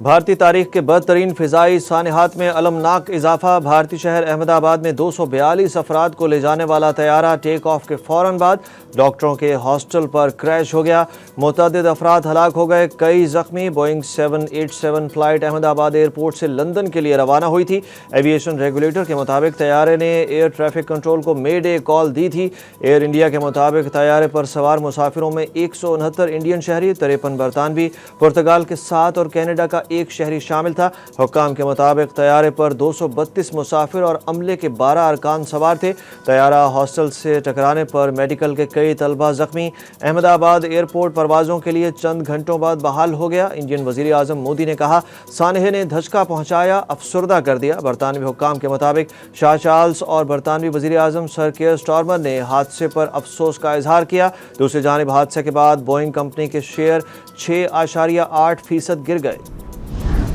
بھارتی تاریخ کے بدترین فضائی سانحات میں المناک اضافہ۔ بھارتی شہر احمد آباد میں 242 افراد کو لے جانے والا طیارہ ٹیک آف کے فوراً بعد ڈاکٹروں کے ہاسٹل پر کریش ہو گیا۔ متعدد افراد ہلاک ہو گئے، کئی زخمی۔ بوئنگ 787 فلائٹ احمد آباد ایئرپورٹ سے لندن کے لیے روانہ ہوئی تھی۔ ایویشن ریگولیٹر کے مطابق طیارے نے ایئر ٹریفک کنٹرول کو مے ڈے کال دی تھی۔ ایئر انڈیا کے مطابق طیارے پر سوار مسافروں میں 169 انڈین شہری، 53 برطانوی، پرتگال کے 7 اور کینیڈا کا ایک شہری شامل تھا۔ حکام کے مطابق طیارے پر 232 مسافر اور عملے کے 12 ارکان سوار تھے۔ طیارہ ہاسٹل سے ٹکرانے پر میڈیکل کے کئی طلبہ زخمی۔ احمد آباد ایئرپورٹ پروازوں کے لیے چند گھنٹوں بعد بحال ہو گیا۔ انڈین وزیر اعظم مودی نے کہا، سانحے نے دھچکا پہنچایا، افسردہ کر دیا۔ برطانوی حکام کے مطابق شاہ چارلس اور برطانوی وزیر اعظم سر کیئر سٹارمر نے حادثے پر افسوس کا اظہار کیا۔ دوسری جانب حادثے کے بعد بوئنگ کمپنی کے شیئر 6.8% گر گئے۔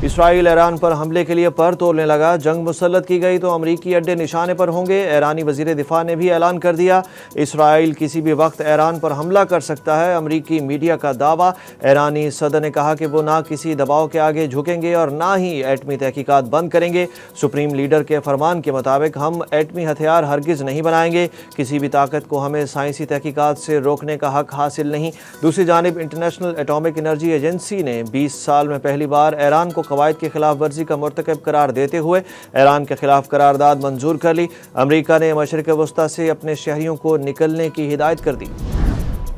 اسرائیل ایران پر حملے کے لیے پر تولنے لگا۔ جنگ مسلط کی گئی تو امریکی اڈے نشانے پر ہوں گے۔ ایرانی وزیر دفاع نے بھی اعلان کر دیا، اسرائیل کسی بھی وقت ایران پر حملہ کر سکتا ہے۔ امریکی میڈیا کا دعویٰ۔ ایرانی صدر نے کہا کہ وہ نہ کسی دباؤ کے آگے جھکیں گے اور نہ ہی ایٹمی تحقیقات بند کریں گے۔ سپریم لیڈر کے فرمان کے مطابق ہم ایٹمی ہتھیار ہرگز نہیں بنائیں گے۔ کسی بھی طاقت کو ہمیں سائنسی تحقیقات سے روکنے کا حق حاصل نہیں۔ دوسری جانب انٹرنیشنل ایٹامک انرجی ایجنسی نے 20 سال میں پہلی بار ایران کو قواعد کی خلاف ورزی کا مرتکب قرار دیتے ہوئے ایران کے خلاف قرارداد منظور کر لی۔ امریکہ نے مشرق وسطیٰ سے اپنے شہریوں کو نکلنے کی ہدایت کر دی۔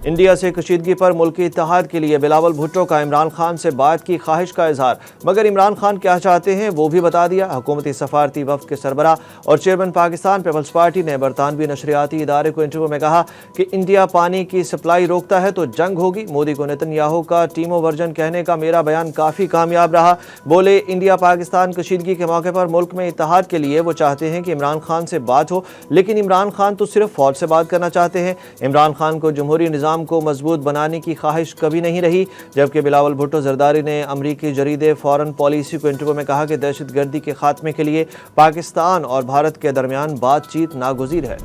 انڈیا سے کشیدگی پر ملکی اتحاد کے لیے بلاول بھٹو کا عمران خان سے بات کی خواہش کا اظہار، مگر عمران خان کیا چاہتے ہیں وہ بھی بتا دیا۔ حکومتی سفارتی وفد کے سربراہ اور چیئرمین پاکستان پیپلز پارٹی نے برطانوی نشریاتی ادارے کو انٹرویو میں کہا کہ انڈیا پانی کی سپلائی روکتا ہے تو جنگ ہوگی۔ مودی کو نتن یاہو کا ٹیمو ورژن کہنے کا میرا بیان کافی کامیاب رہا۔ بولے، انڈیا پاکستان کشیدگی کے موقع پر ملک میں اتحاد کے لیے وہ چاہتے ہیں کہ عمران خان سے بات ہو، لیکن عمران خان تو صرف فوج سے بات کرنا چاہتے ہیں۔ عمران خان کو جمہوری نظام کو مضبوط بنانے کی خواہش کبھی نہیں رہی۔ جبکہ بلاول بھٹو زرداری نے امریکی جریدے فارن پالیسی کو انٹرویو میں کہا کہ دہشت گردی کے خاتمے کے لیے پاکستان اور بھارت کے درمیان بات چیت ناگزیر ہے۔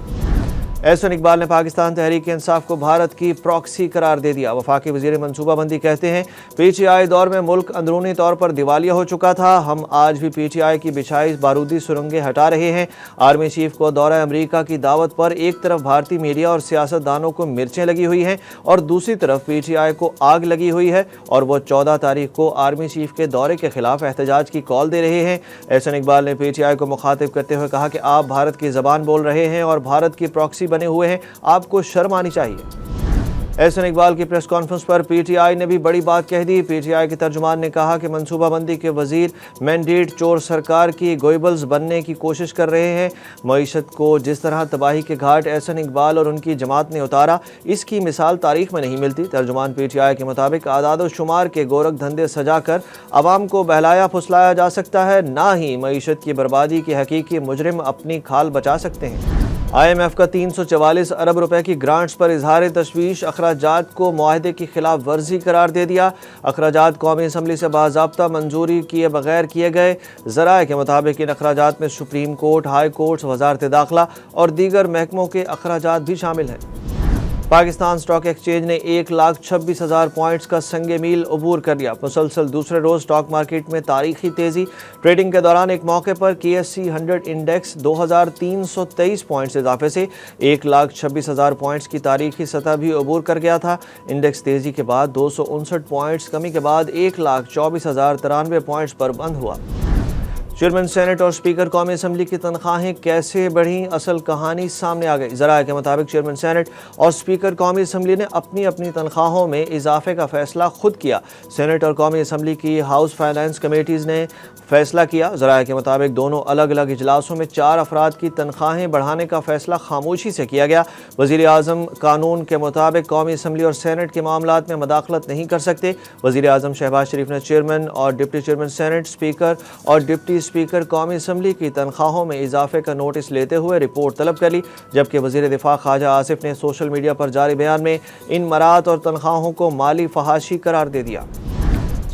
احسن اقبال نے پاکستان تحریک انصاف کو بھارت کی پراکسی قرار دے دیا۔ وفاقی وزیر منصوبہ بندی کہتے ہیں، پی ٹی آئی دور میں ملک اندرونی طور پر دیوالیہ ہو چکا تھا، ہم آج بھی پی ٹی آئی کی بچھائی بارودی سرنگیں ہٹا رہے ہیں۔ آرمی چیف کو دورہ امریکہ کی دعوت پر ایک طرف بھارتی میڈیا اور سیاست دانوں کو مرچیں لگی ہوئی ہیں اور دوسری طرف پی ٹی آئی کو آگ لگی ہوئی ہے اور وہ 14 تاریخ کو آرمی چیف کے دورے کے خلاف احتجاج کی کال دے رہے ہیں۔ احسن اقبال نے پی ٹی آئی کو مخاطب کرتے ہوئے کہا کہ آپ بھارت کی زبان بول رہے ہیں اور بھارت کی پراکسی بنے ہوئے ہیں، آپ کو شرم آنی چاہیے۔ احسن اقبال کی press conference per P T I نے بھی بڑی بات کہہ دی۔ پی ٹی آئی کے ترجمان نے کہا کہ منصوبہ بندی کے وزیر مینڈیٹ چور سرکار کی گوئبلز بننے کی کوشش کر رہے ہیں۔ معیشت کو جس طرح تباہی کے گھاٹ احسن اقبال اور ان کی جماعت نے اتارا، اس کی مثال تاریخ میں نہیں ملتی۔ ترجمان پی ٹی آئی کے مطابق اعداد و شمار کے گورکھ دھندے سجا کر عوام کو بہلایا پھسلایا جا سکتا ہے، نہ ہی معیشت کی بربادی کے حقیقی مجرم اپنی کھال بچا سکتے ہیں۔ آئی ایم ایف کا 344 ارب روپے کی گرانٹس پر اظہار تشویش، اخراجات کو معاہدے کی خلاف ورزی قرار دے دیا۔ اخراجات قومی اسمبلی سے باضابطہ منظوری کیے بغیر کیے گئے۔ ذرائع کے مطابق ان اخراجات میں سپریم کورٹ، ہائی کورٹس، وزارت داخلہ اور دیگر محکموں کے اخراجات بھی شامل ہیں۔ پاکستان اسٹاک ایکسچینج نے 1,26,000 پوائنٹس کا سنگ میل عبور کر لیا۔ مسلسل دوسرے روز اسٹاک مارکیٹ میں تاریخی تیزی۔ ٹریڈنگ کے دوران ایک موقع پر KSE 100 انڈیکس 2,323 پوائنٹس اضافے سے 1,26,000 پوائنٹس کی تاریخی سطح بھی عبور کر گیا تھا۔ انڈیکس تیزی کے بعد 259 پوائنٹس کمی کے بعد 1,24,093 پوائنٹس پر بند ہوا۔ چیئرمین سینٹ اور اسپیکر قومی اسمبلی کی تنخواہیں کیسے بڑھیں، اصل کہانی سامنے آ گئی۔ ذرائع کے مطابق چیئرمین سینٹ اور اسپیکر قومی اسمبلی نے اپنی اپنی تنخواہوں میں اضافے کا فیصلہ خود کیا۔ سینٹ اور قومی اسمبلی کی ہاؤس فائنانس کمیٹیز نے فیصلہ کیا۔ ذرائع کے مطابق دونوں الگ الگ اجلاسوں میں 4 افراد کی تنخواہیں بڑھانے کا فیصلہ خاموشی سے کیا گیا۔ وزیر اعظم قانون کے مطابق قومی اسمبلی اور سینٹ کے معاملات میں مداخلت نہیں کر سکتے۔ وزیر اعظم شہباز شریف نے چیئرمین اور ڈپٹی چیئرمین سینٹ، اسپیکر اور ڈپٹی اسپیکر قومی اسمبلی کی تنخواہوں میں اضافے کا نوٹس لیتے ہوئے رپورٹ طلب کر لی، جبکہ وزیر دفاع خواجہ آصف نے سوشل میڈیا پر جاری بیان میں ان مرات اور تنخواہوں کو مالی فحاشی قرار دے دیا۔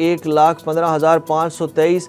1,15,523